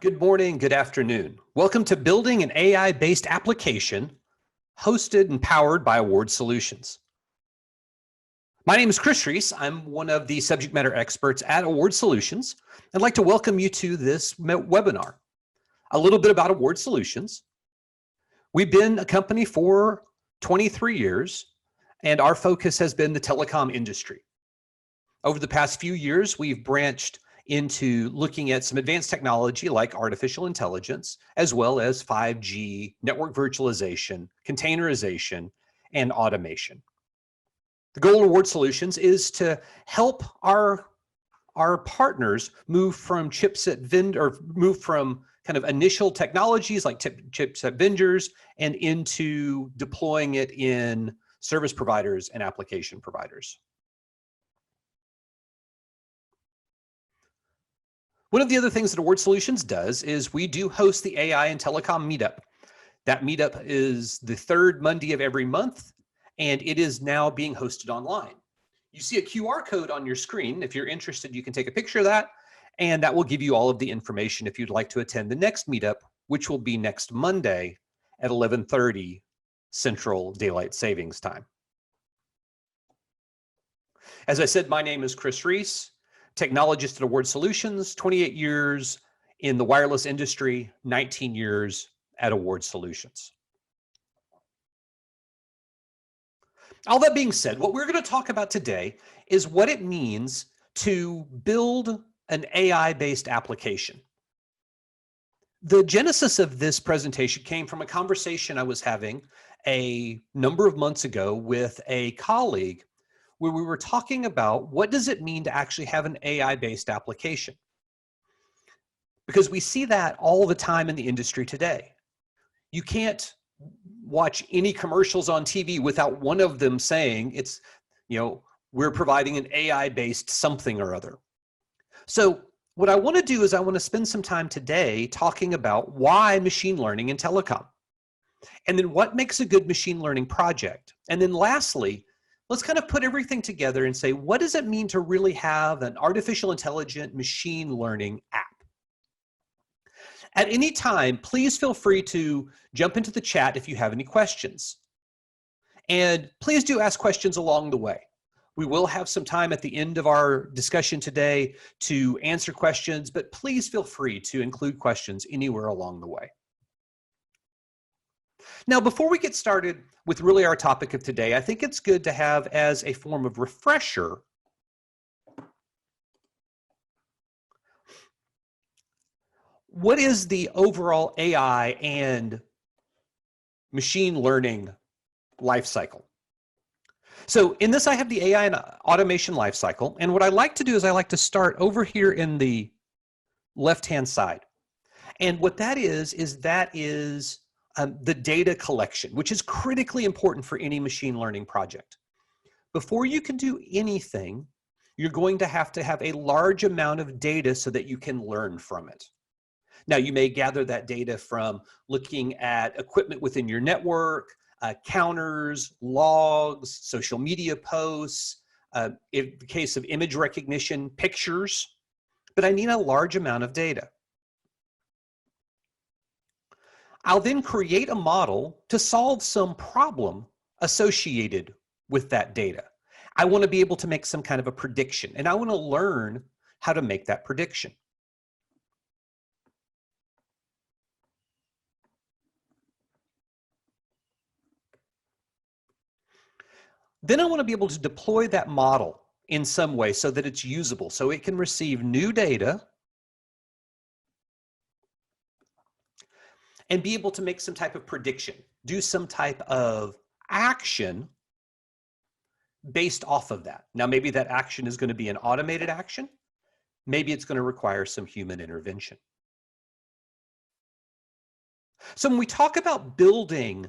Good morning, good afternoon. Welcome to Building an AI-Based Application, hosted and powered by Award Solutions. My name is Reece. I'm one of the subject matter experts at Award Solutions. I'd like to welcome you to this webinar. A little bit about Award Solutions. We've been a company for 23 years, and our focus has been the telecom industry. Over the past few years, we've branched into looking at some advanced technology like artificial intelligence, as well as 5G, network virtualization, containerization, and automation. The goal of Award Solutions is to help our partners move from move from kind of initial technologies like chipset vendors and into deploying it in service providers and application providers. One of the other things that Award Solutions does is we do host the AI and Telecom Meetup. That meetup is the third Monday of every month, and it is now being hosted online. You see a QR code on your screen. If you're interested, you can take a picture of that, and that will give you all of the information if you'd like to attend the next meetup, which will be next Monday at 11:30 Central Daylight Savings Time. As I said, my name is Reece. Technologist at Award Solutions, 28 years in the wireless industry, 19 years at Award Solutions. All that being said, what we're going to talk about today is what it means to build an AI-based application. The genesis of this presentation came from a conversation I was having a number of months ago with a colleague where we were talking about what does it mean to actually have an AI-based application? Because we see that all the time in the industry today. You can't watch any commercials on TV without one of them saying it's, we're providing an AI-based something or other. So what I want to do is I want to spend some time today talking about why machine learning in telecom, and then what makes a good machine learning project. And then lastly, let's kind of put everything together and say, what does it mean to really have an artificial intelligent machine learning app? At any time, please feel free to jump into the chat if you have any questions. And please do ask questions along the way. We will have some time at the end of our discussion today to answer questions, but please feel free to include questions anywhere along the way. Now, before we get started with really our topic of today, I think it's good to have as a form of refresher what is the overall AI and machine learning lifecycle. So in this, I have the AI and automation lifecycle. And what I like to do is I like to start over here in the left-hand side. And what that is the data collection, which is critically important for any machine learning project. Before you can do anything, you're going to have a large amount of data so that you can learn from it. Now, you may gather that data from looking at equipment within your network, counters, logs, social media posts, in the case of image recognition, pictures, but I need a large amount of data. I'll then create a model to solve some problem associated with that data. I want to be able to make some kind of a prediction, and I want to learn how to make that prediction. Then I want to be able to deploy that model in some way so that it's usable, so it can receive new data and be able to make some type of prediction, do some type of action based off of that. Now, maybe that action is going to be an automated action. Maybe it's going to require some human intervention. So when we talk about building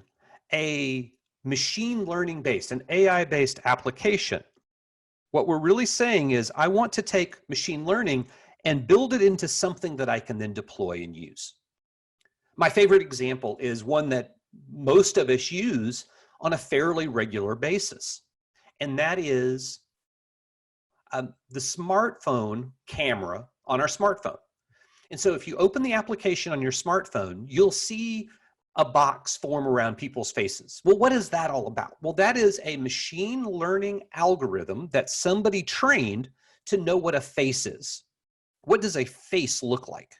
a machine learning based, an AI based application, what we're really saying is I want to take machine learning and build it into something that I can then deploy and use. My favorite example is one that most of us use on a fairly regular basis, and that is the smartphone camera on our smartphone. And so if you open the application on your smartphone, you'll see a box form around people's faces. Well, what is that all about? Well, that is a machine learning algorithm that somebody trained to know what a face is. What does a face look like?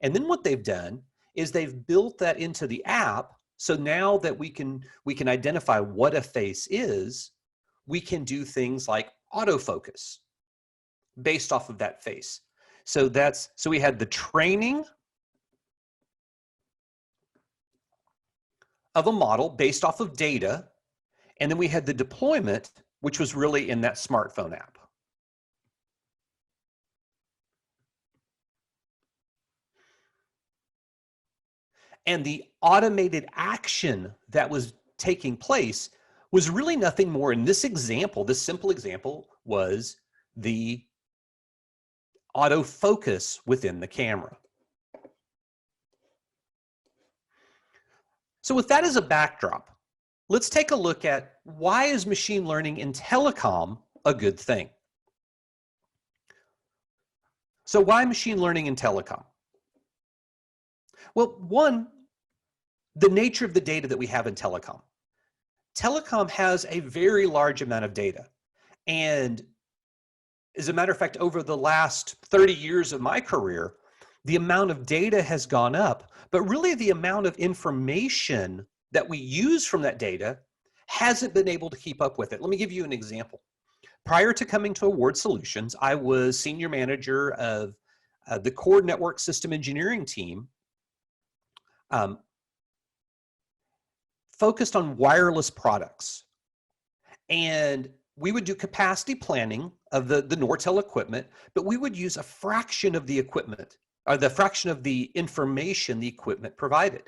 And then what they've done is they've built that into the app. So now that we can identify what a face is, we can do things like autofocus based off of that face. So we had the training of a model based off of data, and then we had the deployment, which was really in that smartphone app. And the automated action that was taking place was really nothing more. In this example, this simple example, was the autofocus within the camera. So with that as a backdrop, let's take a look at why is machine learning in telecom a good thing? So why machine learning in telecom? Well, one, the nature of the data that we have in telecom. Telecom has a very large amount of data. And as a matter of fact, over the last 30 years of my career, the amount of data has gone up, but really the amount of information that we use from that data hasn't been able to keep up with it. Let me give you an example. Prior to coming to Award Solutions, I was senior manager of the core network system engineering team, focused on wireless products. And we would do capacity planning of the Nortel equipment, but we would use a fraction of the equipment, or the fraction of the information the equipment provided.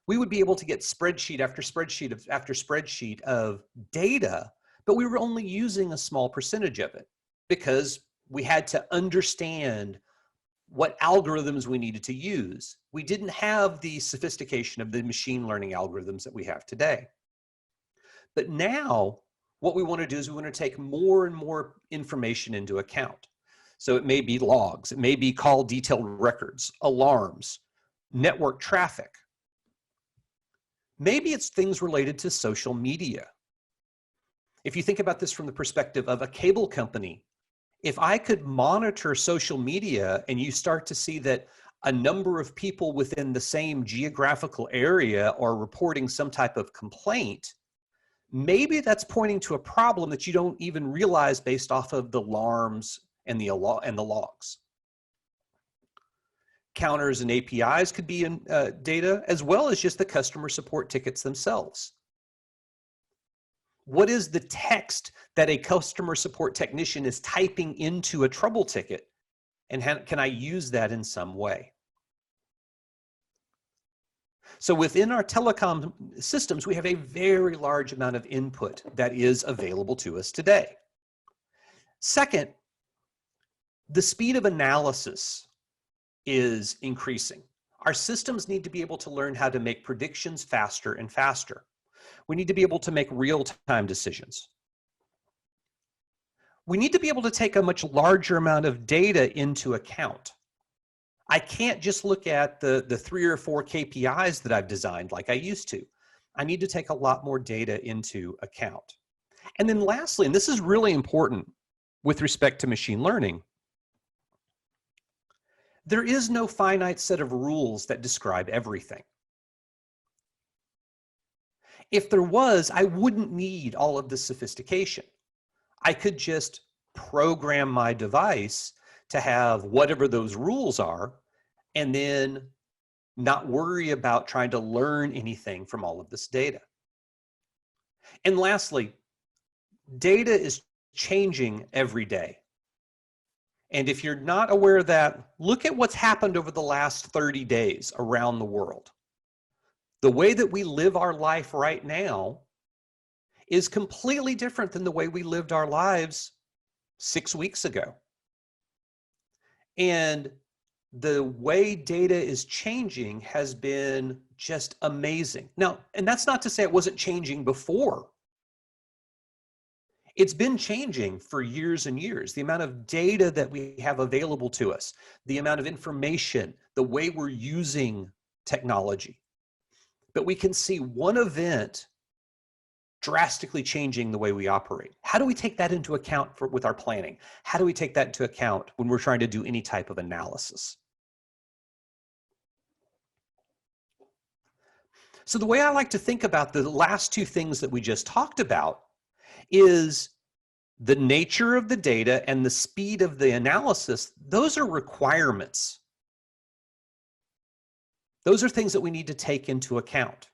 We would be able to get spreadsheet after spreadsheet after spreadsheet of data, but we were only using a small percentage of it because we had to understand what algorithms we needed to use. We didn't have the sophistication of the machine learning algorithms that we have today. But now, what we want to do is we want to take more and more information into account. So it may be logs, it may be call detailed records, alarms, network traffic. Maybe it's things related to social media. If you think about this from the perspective of a cable company, if I could monitor social media and you start to see that a number of people within the same geographical area are reporting some type of complaint, maybe that's pointing to a problem that you don't even realize based off of the alarms and the logs. Counters and APIs could be in data, as well as just the customer support tickets themselves. What is the text that a customer support technician is typing into a trouble ticket? And can I use that in some way? So within our telecom systems, we have a very large amount of input that is available to us today. Second, the speed of analysis is increasing. Our systems need to be able to learn how to make predictions faster and faster. We need to be able to make real-time decisions. We need to be able to take a much larger amount of data into account. I can't just look at the 3 or 4 KPIs that I've designed like I used to. I need to take a lot more data into account. And then lastly, and this is really important with respect to machine learning, there is no finite set of rules that describe everything. If there was, I wouldn't need all of this sophistication. I could just program my device to have whatever those rules are, and then not worry about trying to learn anything from all of this data. And lastly, data is changing every day. And if you're not aware of that, look at what's happened over the last 30 days around the world. The way that we live our life right now is completely different than the way we lived our lives 6 weeks ago. And the way data is changing has been just amazing. Now, and that's not to say it wasn't changing before. It's been changing for years and years. The amount of data that we have available to us, the amount of information, the way we're using technology. But we can see one event drastically changing the way we operate. How do we take that into account with our planning? How do we take that into account when we're trying to do any type of analysis? So the way I like to think about the last two things that we just talked about is the nature of the data and the speed of the analysis. Those are requirements. Those are things that we need to take into account.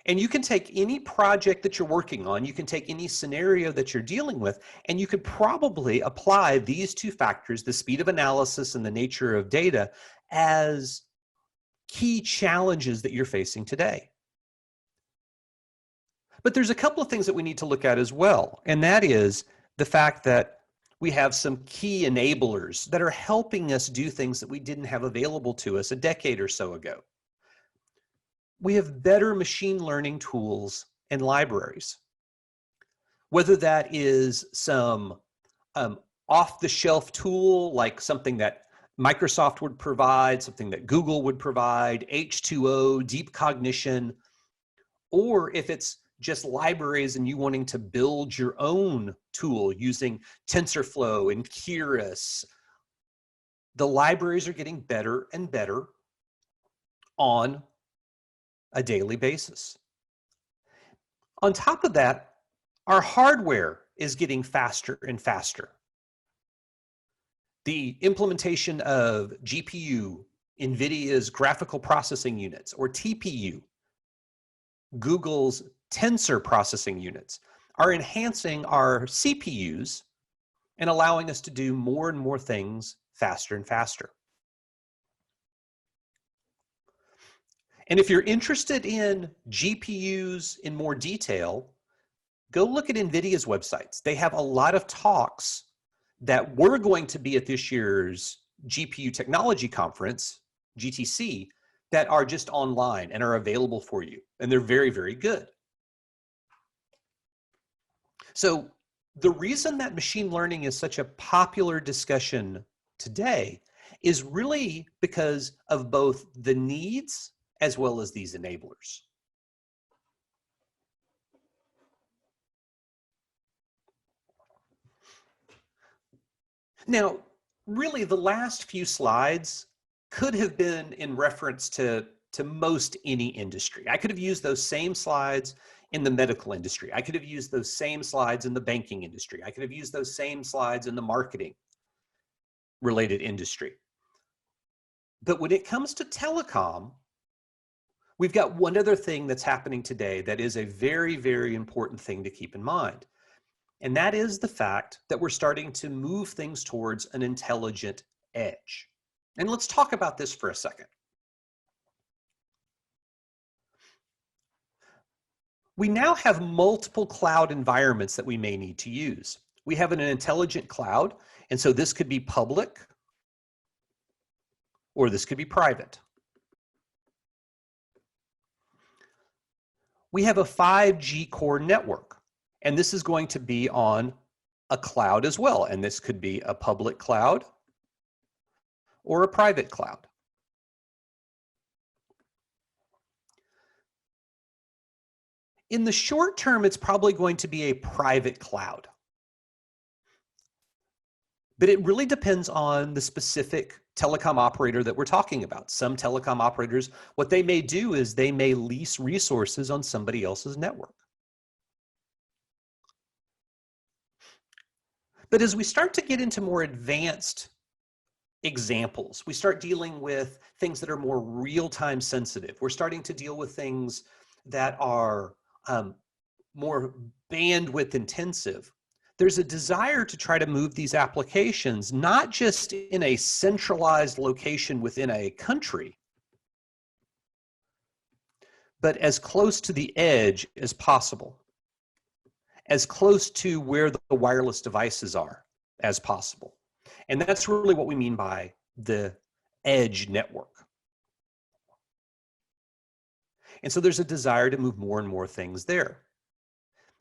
And you can take any project that you're working on, you can take any scenario that you're dealing with, and you could probably apply these two factors, the speed of analysis and the nature of data, as key challenges that you're facing today. But there's a couple of things that we need to look at as well, and that is the fact that we have some key enablers that are helping us do things that we didn't have available to us a decade or so ago. We have better machine learning tools and libraries. Whether that is some off-the-shelf tool, like something that Microsoft would provide, something that Google would provide, H2O, deep cognition, or if it's just libraries and you wanting to build your own tool using TensorFlow and Keras, the libraries are getting better and better on a daily basis. On top of that, our hardware is getting faster and faster. The implementation of GPU, NVIDIA's graphical processing units, or TPU, Google's tensor processing units, are enhancing our CPUs and allowing us to do more and more things faster and faster. And if you're interested in GPUs in more detail, go look at NVIDIA's websites. They have a lot of talks that were going to be at this year's GPU Technology Conference, GTC, that are just online and are available for you. And they're very, very good. So the reason that machine learning is such a popular discussion today is really because of both the needs as well as these enablers. Now, really the last few slides could have been in reference to most any industry. I could have used those same slides in the medical industry. I could have used those same slides in the banking industry. I could have used those same slides in the marketing related industry. But when it comes to telecom, we've got one other thing that's happening today that is a very, very important thing to keep in mind. And that is the fact that we're starting to move things towards an intelligent edge. And let's talk about this for a second. We now have multiple cloud environments that we may need to use. We have an intelligent cloud, and so this could be public or this could be private. We have a 5G core network, and this is going to be on a cloud as well, and this could be a public cloud or a private cloud. In the short term, it's probably going to be a private cloud. But it really depends on the specific telecom operator that we're talking about. Some telecom operators, what they may do is they may lease resources on somebody else's network. But as we start to get into more advanced examples, we start dealing with things that are more real-time sensitive. We're starting to deal with things that are more bandwidth intensive. There's a desire to try to move these applications, not just in a centralized location within a country, but as close to the edge as possible, as close to where the wireless devices are as possible. And that's really what we mean by the edge network. And so there's a desire to move more and more things there.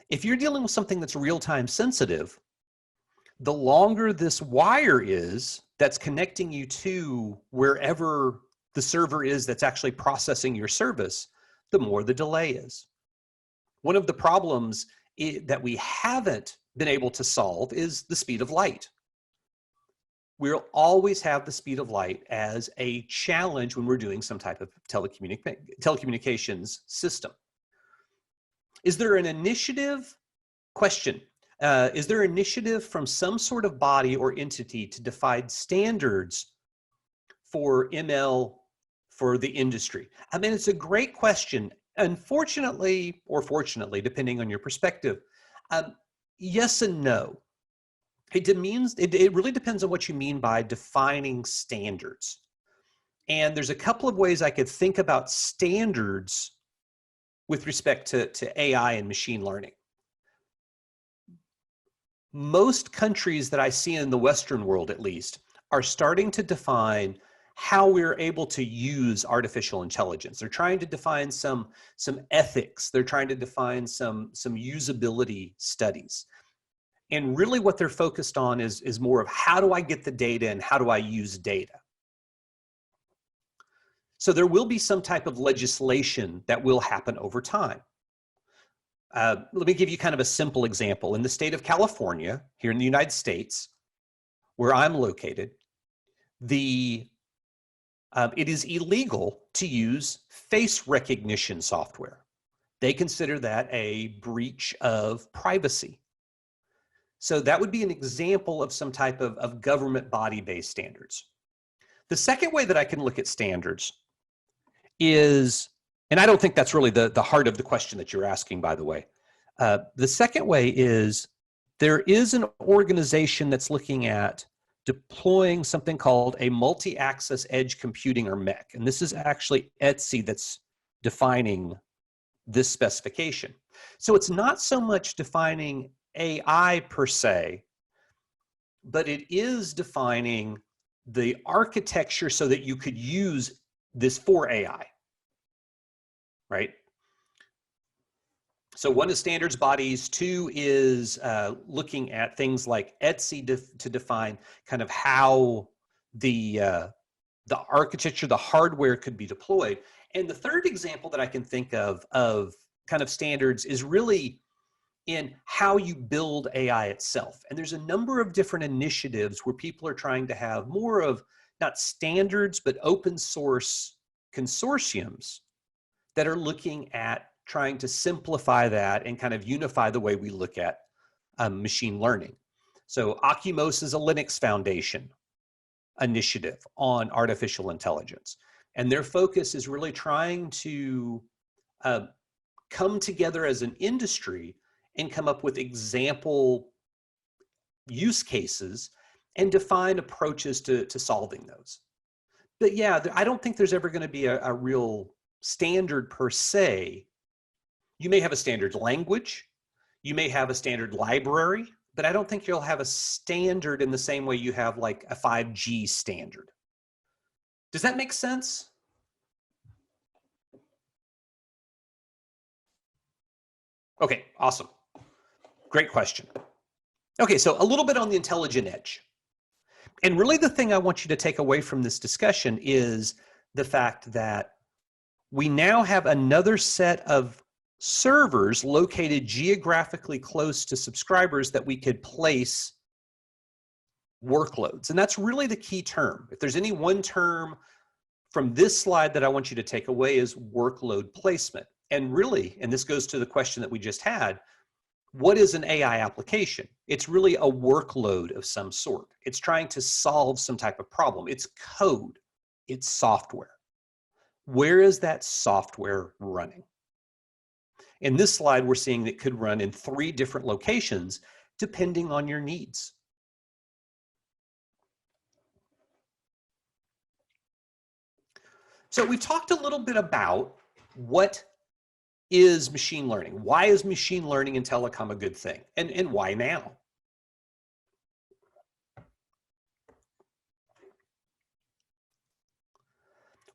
If you're dealing with something that's real-time sensitive, the longer this wire is that's connecting you to wherever the server is that's actually processing your service, the more the delay is. One of the problems that we haven't been able to solve is the speed of light. We'll always have the speed of light as a challenge when we're doing some type of telecommunications system. Is there an initiative? Question. Is there an initiative from some sort of body or entity to define standards for ML for the industry? I mean, it's a great question. Unfortunately, or fortunately, depending on your perspective, yes and no. It really depends on what you mean by defining standards. And there's a couple of ways I could think about standards with respect to AI and machine learning. Most countries that I see in the Western world, at least, are starting to define how we're able to use artificial intelligence. They're trying to define some ethics. They're trying to define some usability studies. And really what they're focused on is more of how do I get the data and how do I use data? So there will be some type of legislation that will happen over time. Let me give you kind of a simple example. In the state of California, here in the United States, where I'm located, it is illegal to use face recognition software. They consider that a breach of privacy. So that would be an example of some type of government body-based standards. The second way that I can look at standards is, and I don't think that's really the heart of the question that you're asking, by the way. The second way is there is an organization that's looking at deploying something called a multi-access edge computing, or MEC. And this is actually ETSI that's defining this specification. So it's not so much defining AI per se, but it is defining the architecture so that you could use this for AI, right? So one is standards bodies, two is looking at things like ETSI to define kind of how the architecture, the hardware could be deployed. And the third example that I can think of kind of standards is really in how you build AI itself. And there's a number of different initiatives where people are trying to have more of not standards, but open source consortiums that are looking at trying to simplify that and kind of unify the way we look at machine learning. So Oculus is a Linux Foundation initiative on artificial intelligence. And their focus is really trying to come together as an industry and come up with example use cases and define approaches to solving those. But yeah, I don't think there's ever going to be a real standard per se. You may have a standard language, you may have a standard library, but I don't think you'll have a standard in the same way you have like a 5G standard. Does that make sense? Okay, awesome. Great question. Okay, so a little bit on the intelligent edge. And really the thing I want you to take away from this discussion is the fact that we now have another set of servers located geographically close to subscribers that we could place workloads. And that's really the key term. If there's any one term from this slide that I want you to take away is workload placement. And really, and this goes to the question that we just had, what is an AI application? It's really a workload of some sort. It's trying to solve some type of problem. It's code, it's software. Where is that software running? In this slide, we're seeing that it could run in 3 different locations depending on your needs. So we've talked a little bit about what is machine learning. Why is machine learning in telecom a good thing? And why now?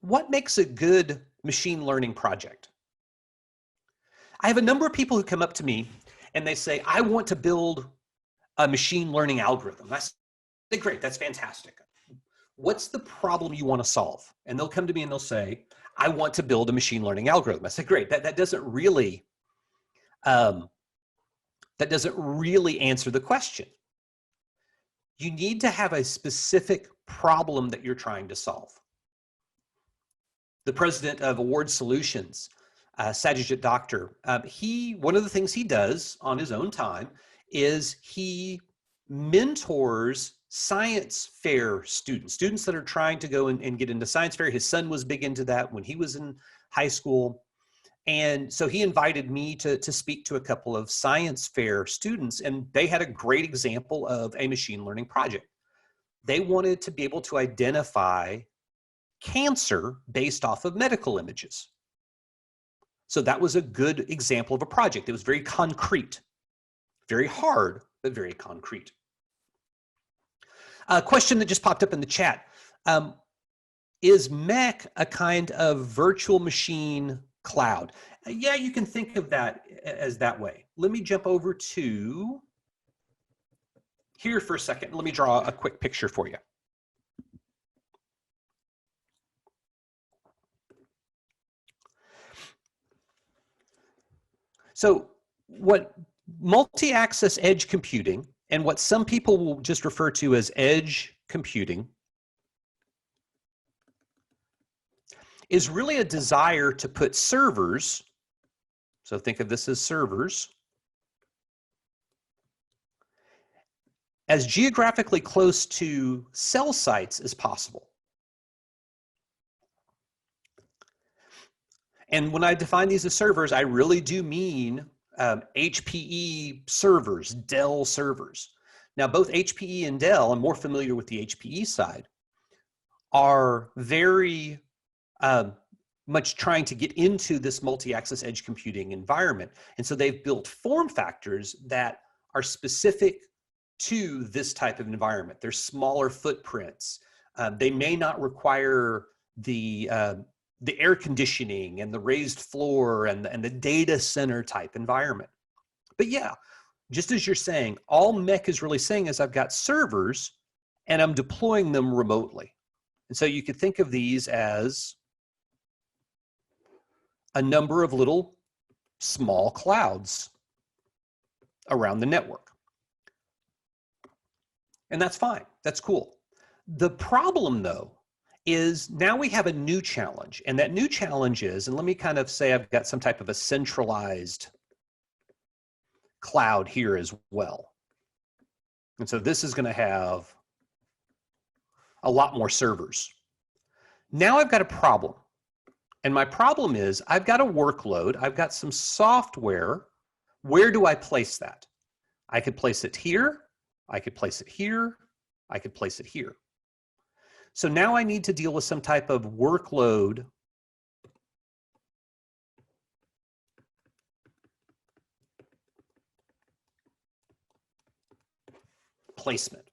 What makes a good machine learning project? I have a number of people who come up to me and they say, I want to build a machine learning algorithm. I say, great, that's fantastic. What's the problem you want to solve? And they'll come to me and they'll say, I want to build a machine learning algorithm. I say, great, that doesn't really answer the question. You need to have a specific problem that you're trying to solve. The president of Award Solutions, Satyajit Doctor, one of the things he does on his own time is he mentors science fair students that are trying to go and get into science fair. His son was big into that when he was in high school. And so he invited me to speak to a couple of science fair students, and they had a great example of a machine learning project. They wanted to be able to identify cancer based off of medical images. So that was a good example of a project. It was very concrete, very hard, but very concrete. A question that just popped up in the chat. Is MEC a kind of virtual machine cloud? Yeah, you can think of that as that way. Let me jump over to here for a second. Let me draw a quick picture for you. So what multi-access edge computing, and what some people will just refer to as edge computing, is really a desire to put servers, so think of this as servers, as geographically close to cell sites as possible. And when I define these as servers, I really do mean HPE servers, Dell servers. Now, both HPE and Dell, I'm more familiar with the HPE side, are very much trying to get into this multi-access edge computing environment. And so they've built form factors that are specific to this type of environment. They're smaller footprints. They may not require the air conditioning and the raised floor and the data center type environment. But yeah, just as you're saying, all MEC is really saying is I've got servers and I'm deploying them remotely. And so you could think of these as a number of little small clouds around the network. And that's fine, that's cool. The problem though, is now we have a new challenge, and that new challenge is, and let me kind of say I've got some type of a centralized cloud here as well. And so this is going to have a lot more servers. Now I've got a problem. And my problem is I've got a workload, I've got some software. Where do I place that? I could place it here, I could place it here, I could place it here. So now I need to deal with some type of workload placement.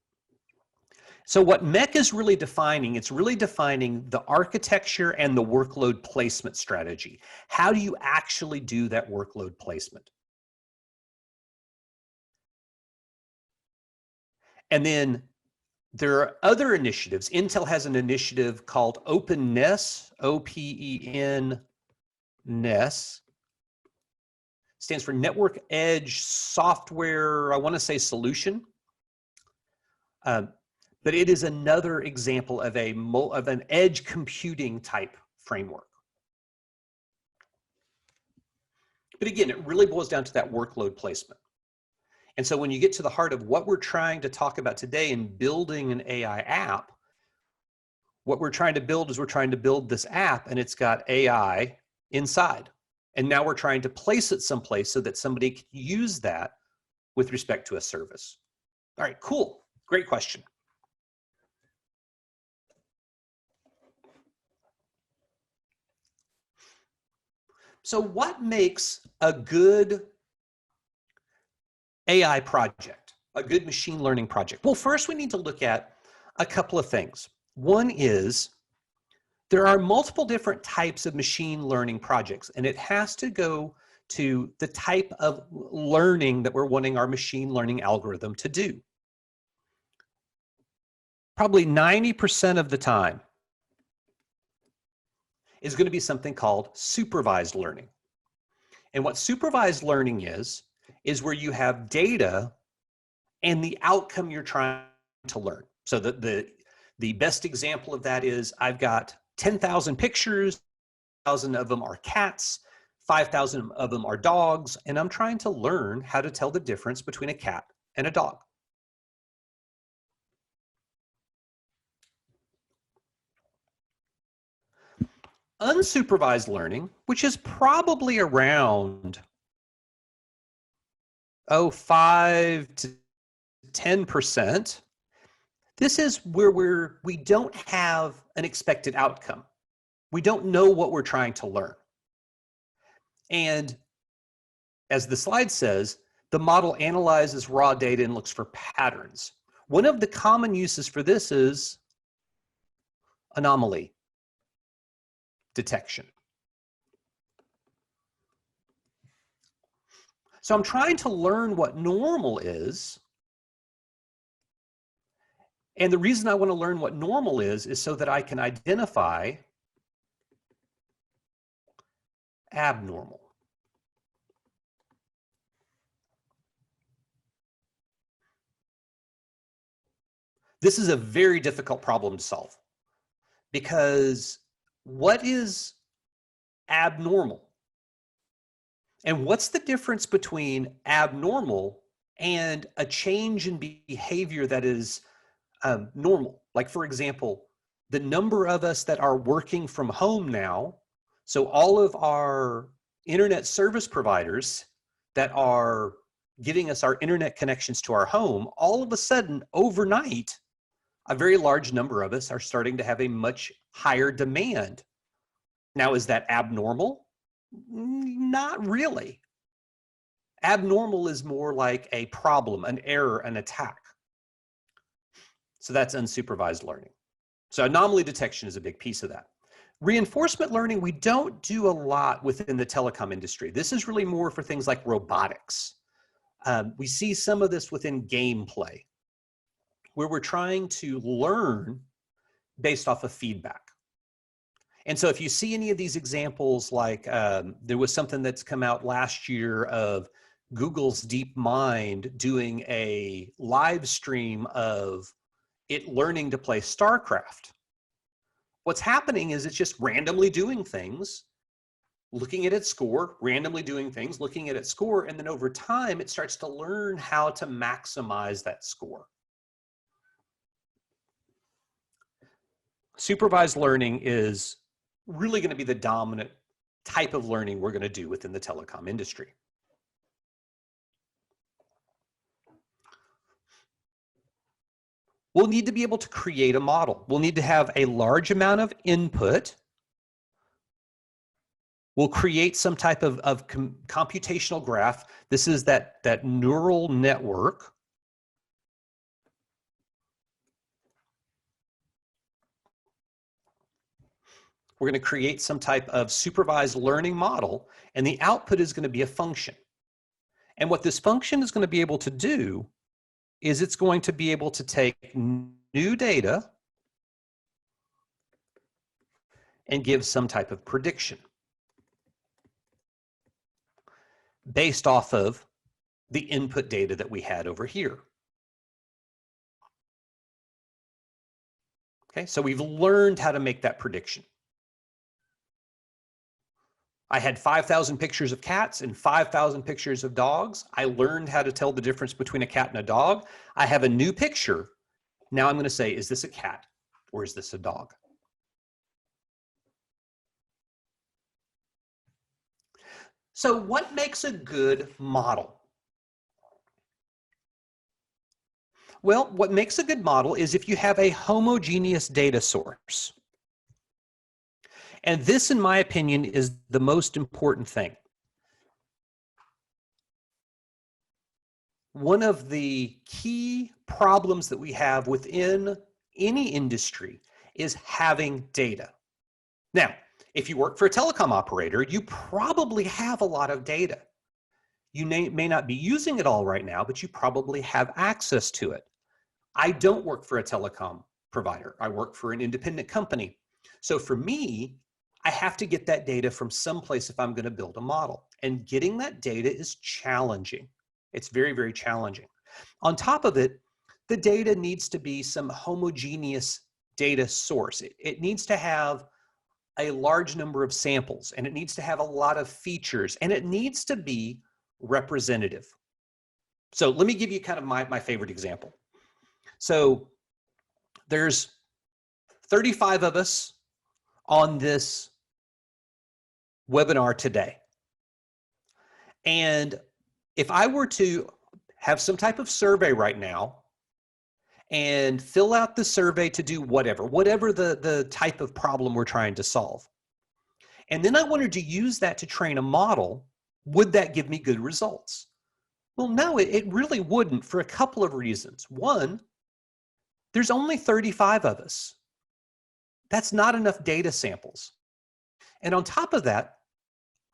So what MEC is really defining, it's really defining the architecture and the workload placement strategy. How do you actually do that workload placement? And then there are other initiatives. Intel has an initiative called OpenNES, O-P-E-N-NES. Stands for Network Edge Software, I want to say solution. But it is another example of an edge computing type framework. But again, it really boils down to that workload placement. And so when you get to the heart of what we're trying to talk about today in building an AI app, what we're trying to build is we're trying to build this app and it's got AI inside. And now we're trying to place it someplace so that somebody can use that with respect to a service. All right, cool. Great question. So what makes a good AI project, a good machine learning project? Well, first we need to look at a couple of things. One is there are multiple different types of machine learning projects, and it has to go to the type of learning that we're wanting our machine learning algorithm to do. Probably 90% of the time is going to be something called supervised learning. And what supervised learning is where you have data and the outcome you're trying to learn. So the best example of that is I've got 10,000 pictures, 1,000 of them are cats, 5,000 of them are dogs, and I'm trying to learn how to tell the difference between a cat and a dog. Unsupervised learning, which is probably around 5 to 10%. This is where we don't have an expected outcome. We don't know what we're trying to learn. And as the slide says, the model analyzes raw data and looks for patterns. One of the common uses for this is anomaly detection. So I'm trying to learn what normal is. And the reason I want to learn what normal is so that I can identify abnormal. This is a very difficult problem to solve because what is abnormal? And what's the difference between abnormal and a change in behavior that is normal? Like, for example, the number of us that are working from home now, so all of our internet service providers that are giving us our internet connections to our home, all of a sudden, overnight, a very large number of us are starting to have a much higher demand. Now, is that abnormal? Not really. Abnormal is more like a problem, an error, an attack. So that's unsupervised learning. So anomaly detection is a big piece of that. Reinforcement learning, we don't do a lot within the telecom industry. This is really more for things like robotics. We see some of this within gameplay, where we're trying to learn based off of feedback. And so if you see any of these examples, like there was something that's come out last year of Google's DeepMind doing a live stream of it learning to play StarCraft. What's happening is it's just randomly doing things, looking at its score, randomly doing things, looking at its score, and then over time it starts to learn how to maximize that score. Supervised learning is really going to be the dominant type of learning we're going to do within the telecom industry. We'll need to be able to create a model. We'll need to have a large amount of input. We'll create some type of computational graph. This is that neural network. We're going to create some type of supervised learning model, and the output is going to be a function. And what this function is going to be able to do is it's going to be able to take new data and give some type of prediction based off of the input data that we had over here. Okay, so we've learned how to make that prediction. I had 5,000 pictures of cats and 5,000 pictures of dogs. I learned how to tell the difference between a cat and a dog. I have a new picture. Now I'm going to say, is this a cat or is this a dog? So what makes a good model? Well, what makes a good model is if you have a homogeneous data source. And this, in my opinion, is the most important thing. One of the key problems that we have within any industry is having data. Now, If you work for a telecom operator, you probably have a lot of data. You may not be using it all right now, but you probably have access to it. I don't work for a telecom provider. I work for an independent company. So for me, I have to get that data from someplace if I'm going to build a model. And getting that data is challenging. It's very, very challenging. On top of it, the data needs to be some homogeneous data source. It needs to have a large number of samples, and it needs to have a lot of features, and it needs to be representative. So let me give you kind of my favorite example. So there's 35 of us on this webinar today. And if I were to have some type of survey right now and fill out the survey to do whatever the type of problem we're trying to solve, and then I wanted to use that to train a model, would that give me good results? Well, no, it really wouldn't, for a couple of reasons. One, there's only 35 of us. That's not enough data samples. And on top of that,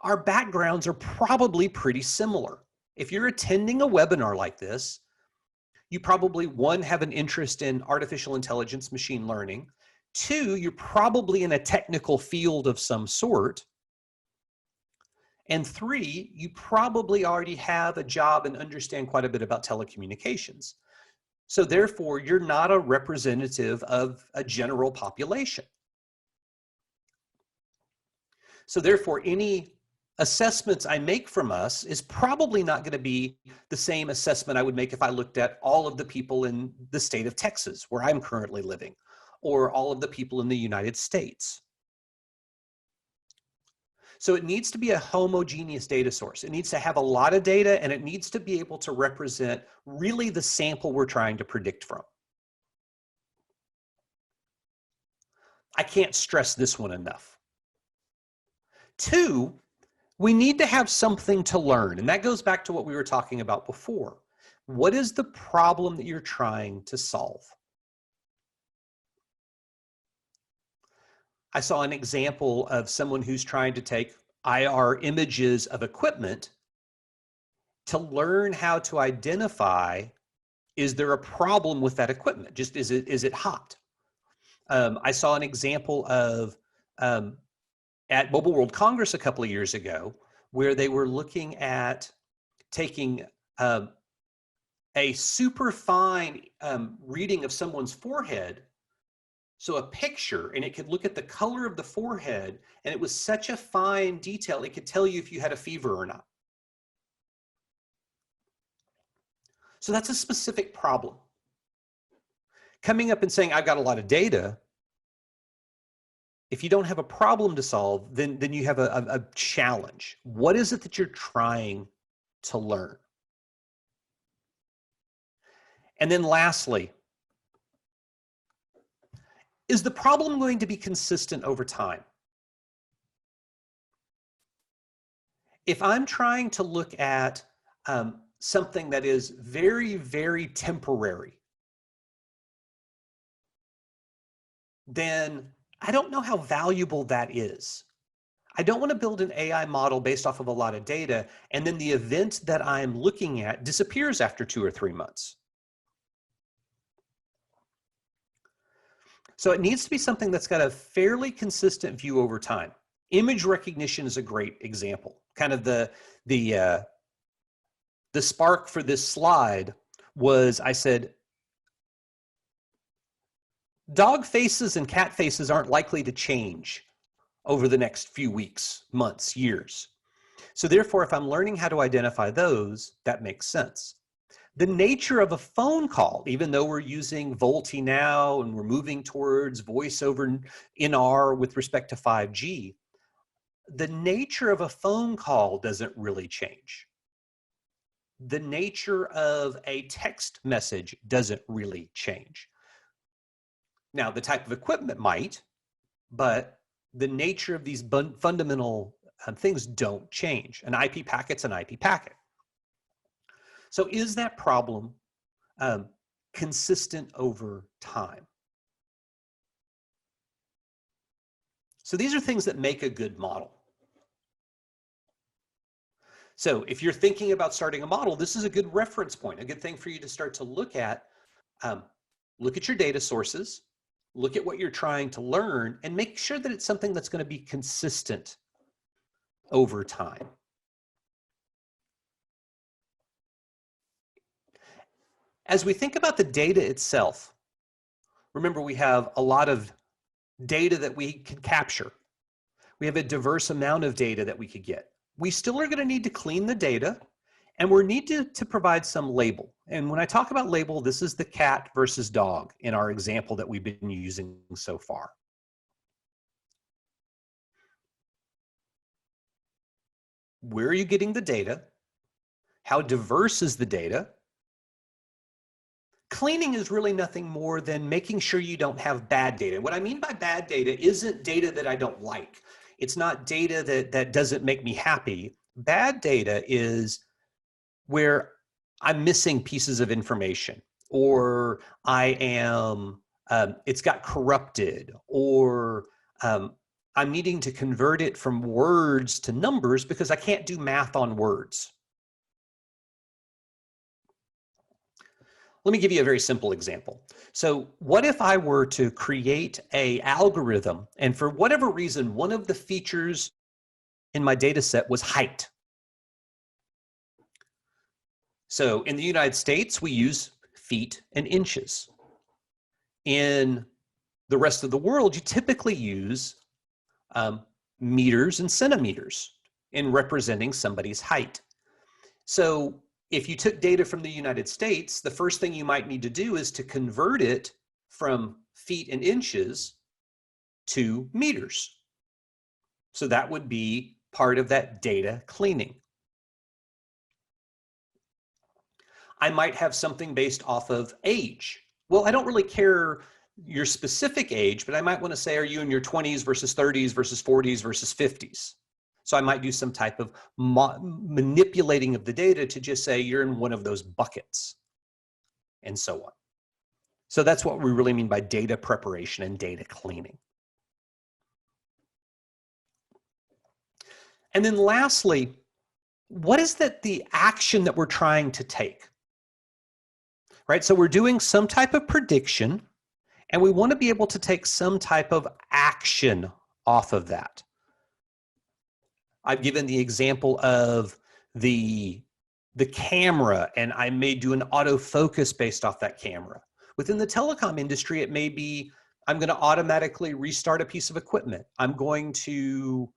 our backgrounds are probably pretty similar. If you're attending a webinar like this, you probably, one, have an interest in artificial intelligence, machine learning. Two, you're probably in a technical field of some sort. And three, you probably already have a job and understand quite a bit about telecommunications. So therefore, you're not a representative of a general population. So therefore, any assessments I make from us is probably not going to be the same assessment I would make if I looked at all of the people in the state of Texas, where I'm currently living, or all of the people in the United States. So it needs to be a homogeneous data source. It needs to have a lot of data, and it needs to be able to represent really the sample we're trying to predict from. I can't stress this one enough. Two, we need to have something to learn, and that goes back to what we were talking about before. What is the problem that you're trying to solve? I saw an example of someone who's trying to take IR images of equipment to learn how to identify, is there a problem with that equipment? Just is it hot? I saw an example of at Mobile World Congress a couple of years ago, where they were looking at taking a super fine reading of someone's forehead, so a picture, and it could look at the color of the forehead, and it was such a fine detail, it could tell you if you had a fever or not. So that's a specific problem. Coming up and saying, I've got a lot of data, if you don't have a problem to solve, then you have a challenge. What is it that you're trying to learn? And then lastly, is the problem going to be consistent over time? If I'm trying to look at something that is very, very temporary, then I don't know how valuable that is. I don't want to build an AI model based off of a lot of data, and then the event that I'm looking at disappears after 2 or 3 months. So it needs to be something that's got a fairly consistent view over time. Image recognition is a great example. Kind of the spark for this slide was, I said, dog faces and cat faces aren't likely to change over the next few weeks, months, years. So therefore, if I'm learning how to identify those, that makes sense. The nature of a phone call, even though we're using VoLTE now and we're moving towards voice over NR with respect to 5G, the nature of a phone call doesn't really change. The nature of a text message doesn't really change. Now, the type of equipment might, but the nature of these fundamental things don't change. An IP packet's an IP packet. So is that problem consistent over time? So these are things that make a good model. So if you're thinking about starting a model, this is a good reference point, a good thing for you to start to look at. Look at your data sources, look at what you're trying to learn, and make sure that it's something that's going to be consistent over time. As we think about the data itself, remember we have a lot of data that we can capture. We have a diverse amount of data that we could get. We still are going to need to clean the data, and we need to provide some label. And when I talk about label, this is the cat versus dog in our example that we've been using so far. Where are you getting the data? How diverse is the data? Cleaning is really nothing more than making sure you don't have bad data. What I mean by bad data isn't data that I don't like. It's not data that doesn't make me happy. Bad data is where I'm missing pieces of information, or I am, it's got corrupted, or I'm needing to convert it from words to numbers because I can't do math on words. Let me give you a very simple example. So what if I were to create an algorithm, and for whatever reason, one of the features in my data set was height. So in the United States, we use feet and inches. In the rest of the world, you typically use meters and centimeters in representing somebody's height. So if you took data from the United States, the first thing you might need to do is to convert it from feet and inches to meters. So that would be part of that data cleaning. I might have something based off of age. Well, I don't really care your specific age, but I might want to say, are you in your 20s versus 30s versus 40s versus 50s? So I might do some type of manipulating of the data to just say you're in one of those buckets and so on. So that's what we really mean by data preparation and data cleaning. And then lastly, what is the action that we're trying to take? Right, so we're doing some type of prediction, and we want to be able to take some type of action off of that. I've given the example of the camera, and I may do an autofocus based off that camera. Within the telecom industry, it may be, I'm going to automatically restart a piece of equipment. I'm going to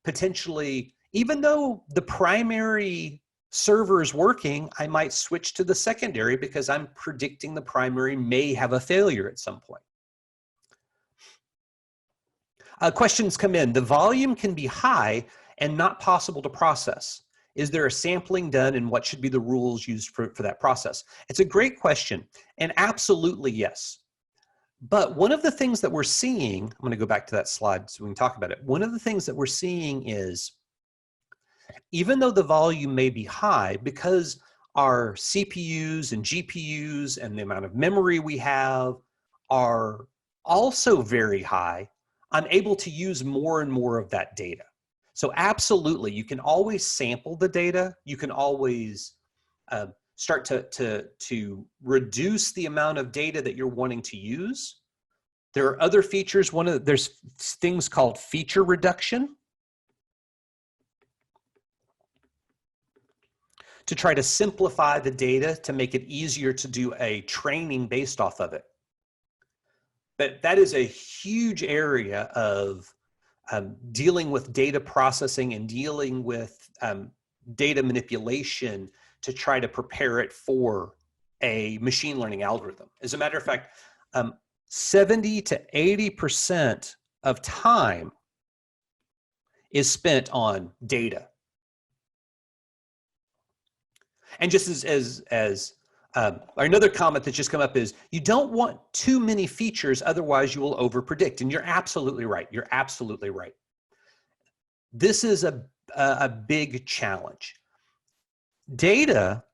potentially, even though the primary server is working, I might switch to the secondary because I'm predicting the primary may have a failure at some point. Questions come in. The volume can be high and not possible to process. Is there a sampling done, and what should be the rules used for that process? It's a great question, and absolutely yes. But one of the things that we're seeing, I'm going to go back to that slide so we can talk about it. One of the things that we're seeing is, even though the volume may be high, because our CPUs and GPUs and the amount of memory we have are also very high, I'm able to use more and more of that data. So absolutely, you can always sample the data. You can always start to reduce the amount of data that you're wanting to use. There are other features. There's things called feature reduction to try to simplify the data to make it easier to do a training based off of it. But that is a huge area of dealing with data processing and dealing with data manipulation to try to prepare it for a machine learning algorithm. As a matter of fact, 70 to 80% of time is spent on data. And just as another comment that's just come up is, you don't want too many features, otherwise you will overpredict. And you're absolutely right. You're absolutely right. This is a big challenge. Data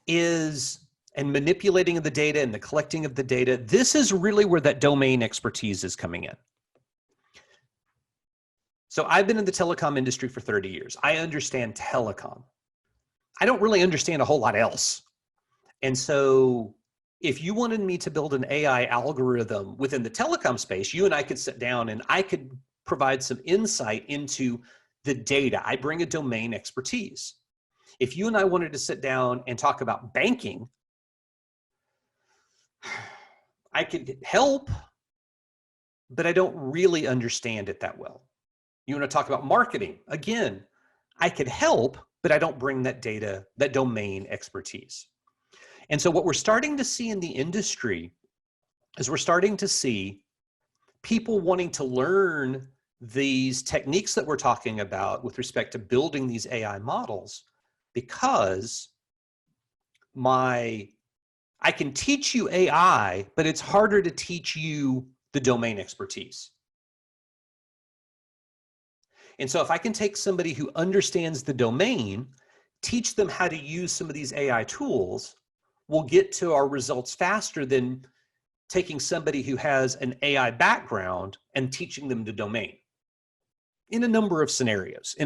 is, and manipulating of the data and the collecting of the data, this is really where that domain expertise is coming in. So I've been in the telecom industry for 30 years. I understand telecom. I don't really understand a whole lot else. And so if you wanted me to build an AI algorithm within the telecom space, you and I could sit down and I could provide some insight into the data. I bring a domain expertise. If you and I wanted to sit down and talk about banking, I could help, but I don't really understand it that well. You want to talk about marketing, again, I could help, but I don't bring that data, that domain expertise. And so what we're starting to see in the industry is we're starting to see people wanting to learn these techniques that we're talking about with respect to building these AI models, because I can teach you AI, but it's harder to teach you the domain expertise. And so if I can take somebody who understands the domain, teach them how to use some of these AI tools, we'll get to our results faster than taking somebody who has an AI background and teaching them the domain in a number of scenarios,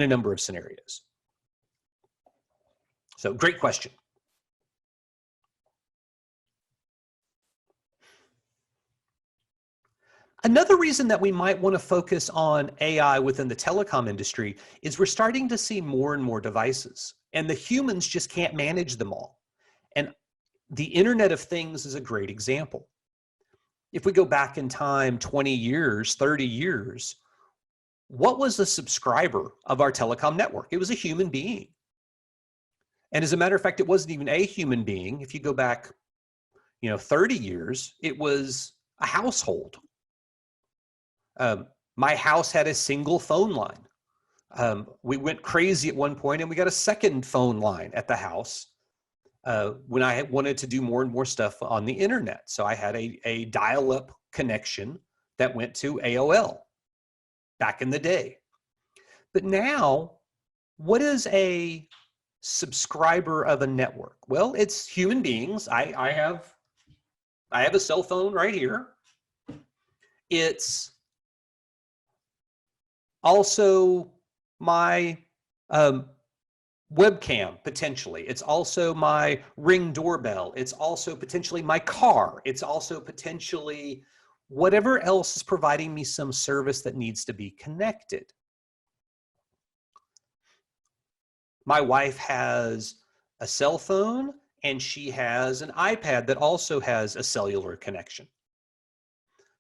So great question. Another reason that we might want to focus on AI within the telecom industry is we're starting to see more and more devices, and the humans just can't manage them all. And the Internet of Things is a great example. If we go back in time 20 years, 30 years, what was the subscriber of our telecom network? It was a human being. And as a matter of fact, it wasn't even a human being. If you go back, 30 years, it was a household. My house had a single phone line. We went crazy at one point and we got a second phone line at the house when I wanted to do more and more stuff on the internet. So I had a dial-up connection that went to AOL back in the day. But now, what is a subscriber of a network? Well, it's human beings. I have a cell phone right here. It's also my webcam, potentially. It's also my Ring doorbell. It's also potentially my car. It's also potentially whatever else is providing me some service that needs to be connected. My wife has a cell phone and she has an iPad that also has a cellular connection.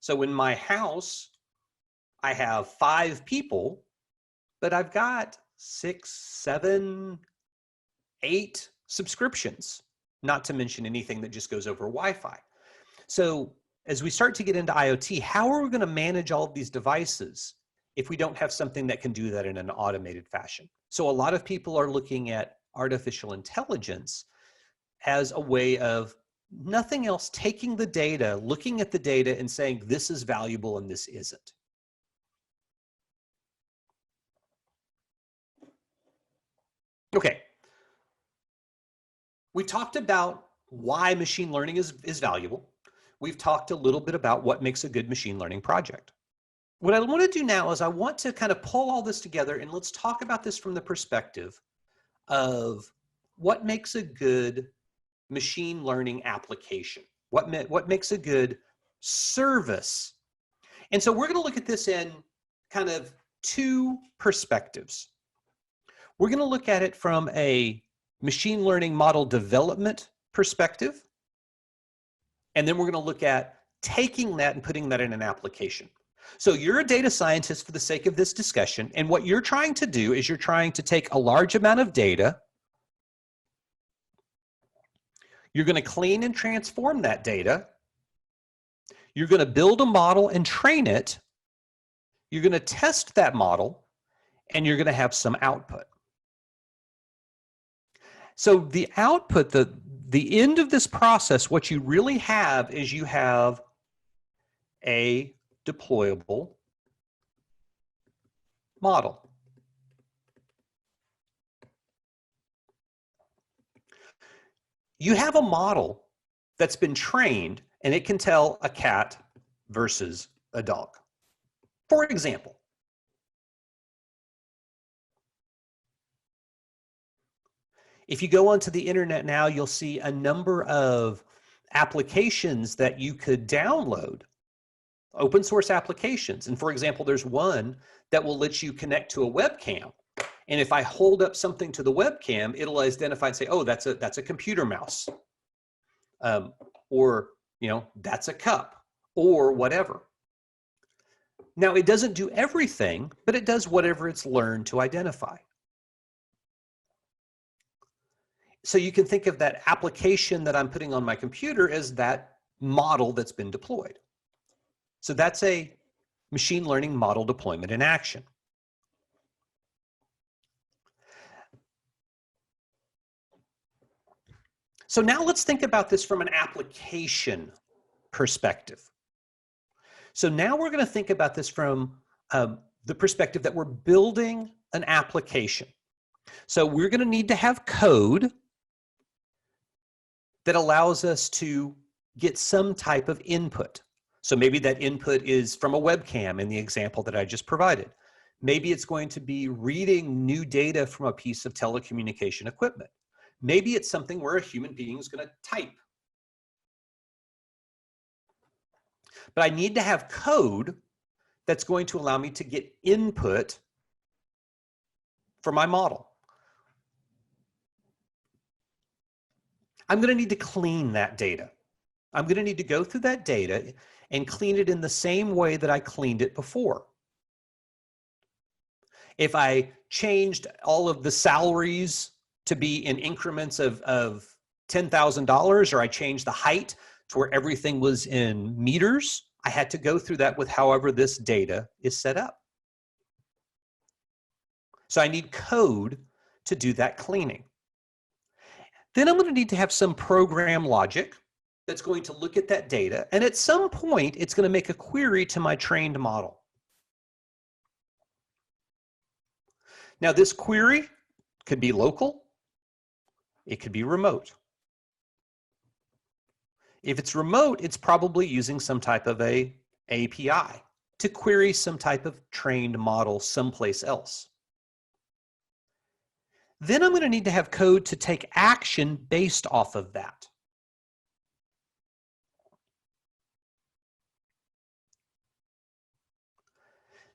So in my house, I have 5 people, but I've got 6, 7, 8 subscriptions, not to mention anything that just goes over Wi-Fi. So as we start to get into IoT, how are we going to manage all of these devices if we don't have something that can do that in an automated fashion? So a lot of people are looking at artificial intelligence as a way of nothing else, taking the data, looking at the data and saying, this is valuable and this isn't. Okay. We talked about why machine learning is valuable. We've talked a little bit about what makes a good machine learning project. What I want to do now is I want to kind of pull all this together and let's talk about this from the perspective of what makes a good machine learning application. What makes a good service? And so we're going to look at this in kind of 2 perspectives. We're going to look at it from a machine learning model development perspective, and then we're going to look at taking that and putting that in an application. So you're a data scientist for the sake of this discussion, and what you're trying to do is you're trying to take a large amount of data, you're going to clean and transform that data, you're going to build a model and train it, you're going to test that model, and you're going to have some output. So the output, the end of this process, what you really have is you have a deployable model. You have a model that's been trained and it can tell a cat versus a dog. For example, If you go onto the internet now, you'll see a number of applications that you could download, open source applications. And for example, there's one that will let you connect to a webcam. And if I hold up something to the webcam, it'll identify and say, oh, that's a computer mouse. Or, that's a cup or whatever. Now, it doesn't do everything, but it does whatever it's learned to identify. So you can think of that application that I'm putting on my computer as that model that's been deployed. So that's a machine learning model deployment in action. So now let's think about this from an application perspective. So now we're going to think about this from the perspective that we're building an application. So we're going to need to have code that allows us to get some type of input. So maybe that input is from a webcam in the example that I just provided. Maybe it's going to be reading new data from a piece of telecommunication equipment. Maybe it's something where a human being is going to type. But I need to have code that's going to allow me to get input for my model. I'm going to need to clean that data. I'm going to need to go through that data and clean it in the same way that I cleaned it before. If I changed all of the salaries to be in increments of $10,000, or I changed the height to where everything was in meters, I had to go through that with however this data is set up. So I need code to do that cleaning. Then I'm going to need to have some program logic that's going to look at that data, and at some point it's going to make a query to my trained model. Now this query could be local, it could be remote. If it's remote, it's probably using some type of a API to query some type of trained model someplace else. Then I'm going to need to have code to take action based off of that.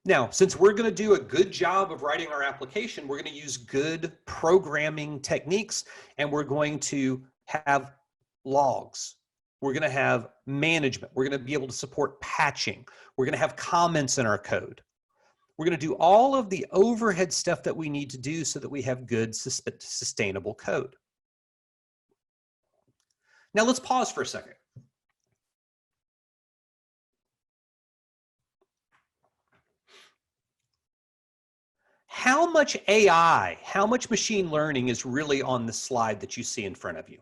Now, since we're going to do a good job of writing our application, we're going to use good programming techniques, and we're going to have logs. We're going to have management. We're going to be able to support patching. We're going to have comments in our code. We're going to do all of the overhead stuff that we need to do so that we have good, sustainable code. Now let's pause for a second. How much AI, how much machine learning is really on the slide that you see in front of you?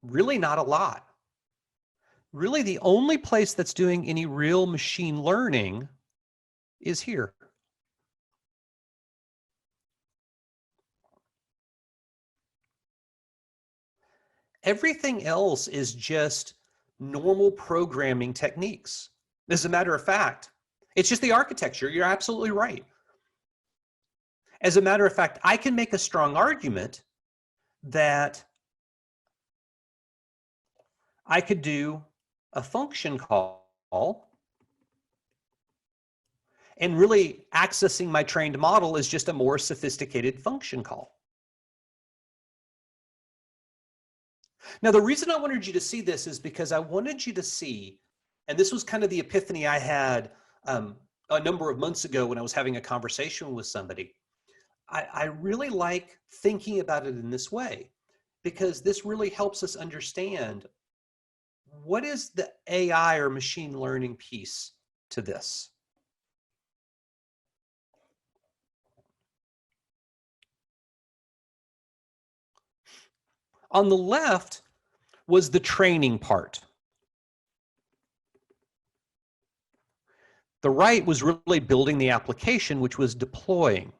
Really not a lot. Really, the only place that's doing any real machine learning is here. Everything else is just normal programming techniques. As a matter of fact, it's just the architecture. You're absolutely right. As a matter of fact, I can make a strong argument that I could do a function call and really accessing my trained model is just a more sophisticated function call. Now, the reason I wanted you to see this is because I wanted you to see, and this was kind of the epiphany I had a number of months ago when I was having a conversation with somebody. I really like thinking about it in this way because this really helps us understand what is the AI or machine learning piece to this. On the left was the training part. The right was really building the application, which was deploying.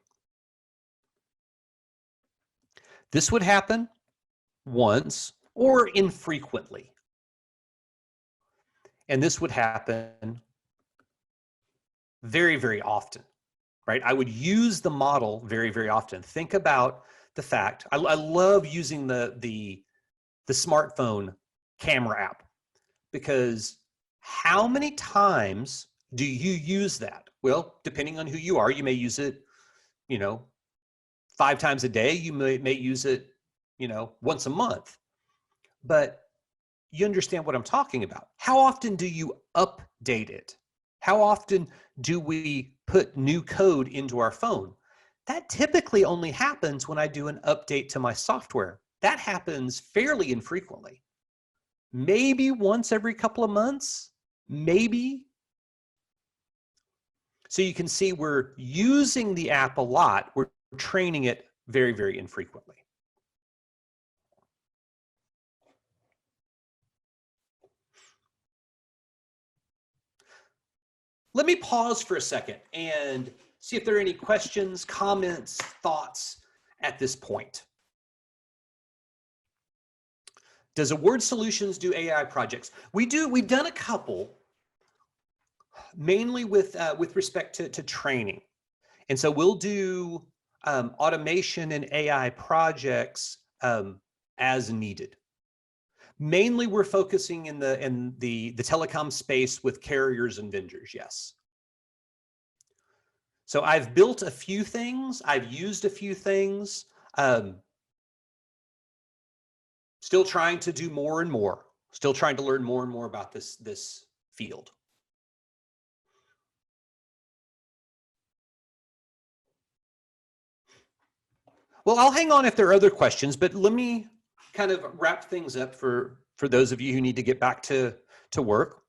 This would happen once or infrequently. And this would happen very, very often, right? I would use the model very, very often. Think about the fact, I love using the smartphone camera app, because how many times do you use that? Well, depending on who you are, you may use it, 5 times a day. You may use it, once a month. But you understand what I'm talking about. How often do you update it? How often do we put new code into our phone? That typically only happens when I do an update to my software. That happens fairly infrequently. Maybe once every couple of months, maybe. So you can see we're using the app a lot. We're training it very, very infrequently. Let me pause for a second and see if there are any questions, comments, thoughts at this point. Does Award Solutions do AI projects? We do. We've done a couple, mainly with respect to training. And so we'll do automation and AI projects as needed. Mainly, we're focusing in the telecom space with carriers and vendors, yes. So I've built a few things, I've used a few things, still trying to do more and more, still trying to learn more and more about this field. Well, I'll hang on if there are other questions, but let me kind of wrap things up for those of you who need to get back to work.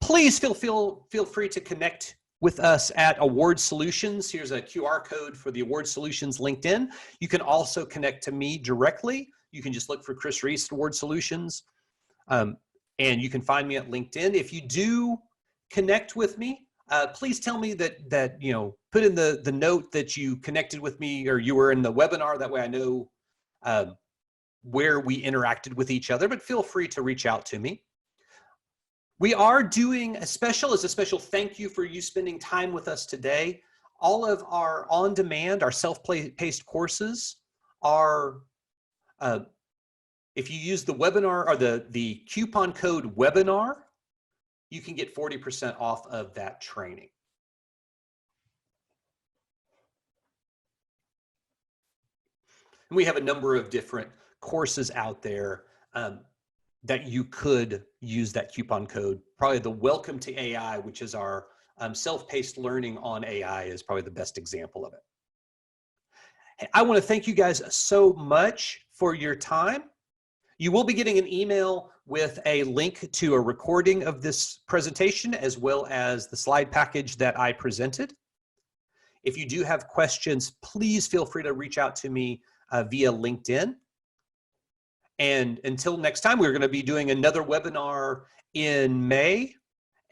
Please feel free to connect with us at Award Solutions. Here's a QR code for the Award Solutions LinkedIn. You can also connect to me directly. You can just look for Chris Reece Award Solutions, and you can find me at LinkedIn. If you do connect with me, please tell me that put in the note that you connected with me or you were in the webinar. That way I know where we interacted with each other, but feel free to reach out to me. We are doing a special thank you for you spending time with us today. All of our on-demand, our self-paced courses are, if you use the webinar or the coupon code webinar, you can get 40% off of that training. And we have a number of different courses out there that you could use that coupon code. Probably the Welcome to AI, which is our self-paced learning on AI, is probably the best example of it. I want to thank you guys so much for your time. You will be getting an email with a link to a recording of this presentation, as well as the slide package that I presented. If you do have questions, please feel free to reach out to me via LinkedIn. And until next time, we're going to be doing another webinar in May,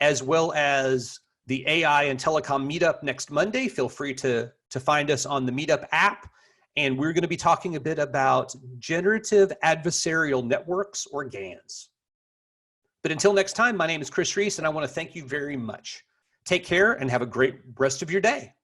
as well as the AI and Telecom Meetup next Monday. Feel free to find us on the Meetup app. And we're going to be talking a bit about generative adversarial networks, or GANs. But until next time, my name is Chris Reece, and I want to thank you very much. Take care and have a great rest of your day.